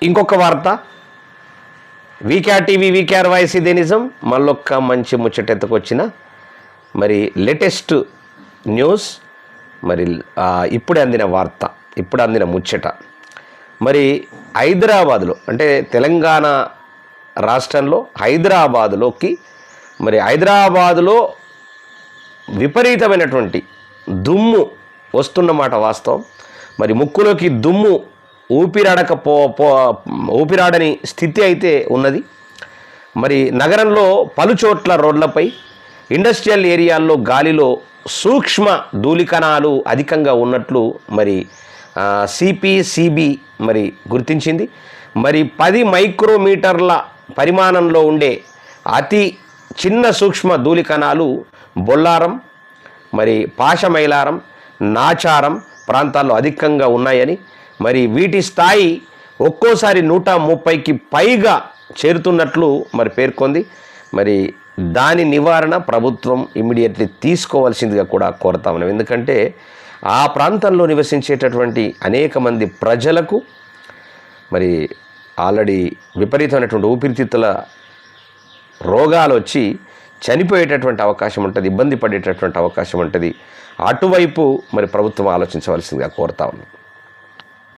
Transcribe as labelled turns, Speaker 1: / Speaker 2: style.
Speaker 1: ఇంకొక వార్త, VKR TV VKR voice ఇదే నిజం మళ్ళొక్క మంచి ముచ్చటెత్తుకొచ్చిన మరి లేటెస్ట్ న్యూస్, మరి ఇప్పుడే అందిన వార్త, ఇప్పుడు అందిన ముచ్చట. మరి హైదరాబాదులో అంటే తెలంగాణ రాష్ట్రంలో హైదరాబాదులోకి మరి హైదరాబాదులో విపరీతమైనటువంటి దుమ్ము వస్తున్నమాట వాస్తవం. మరి ముక్కులోకి దుమ్ము ఊపిరాడని స్థితి అయితే ఉన్నది. మరి నగరంలో పలుచోట్ల రోడ్లపై, ఇండస్ట్రియల్ ఏరియాల్లో గాలిలో సూక్ష్మ ధూళికణాలు అధికంగా ఉన్నట్లు మరి సిపిసిబి మరి గుర్తించింది. మరి 10 మైక్రోమీటర్ల పరిమాణంలో ఉండే అతి చిన్న సూక్ష్మ ధూళికణాలు బొల్లారం, మరి పాషమైలారం, నాచారం ప్రాంతాల్లో అధికంగా ఉన్నాయని, మరి వీటి స్థాయి ఒక్కోసారి 130కి పైగా చేరుతున్నట్లు మరి పేర్కొంది. మరి దాని నివారణ ప్రభుత్వం ఇమ్మీడియట్లీ తీసుకోవాల్సిందిగా కూడా కోరుతా ఉన్నాం. ఎందుకంటే ఆ ప్రాంతంలో నివసించేటటువంటి అనేక మంది ప్రజలకు మరి ఆల్రెడీ విపరీతమైనటువంటి ఊపిరితిత్తుల రోగాలు వచ్చి చనిపోయేటటువంటి అవకాశం ఉంటుంది, ఇబ్బంది పడేటటువంటి అవకాశం ఉంటుంది. అటువైపు మరి ప్రభుత్వం ఆలోచించవలసిందిగా కోరుతా ఉన్నాం.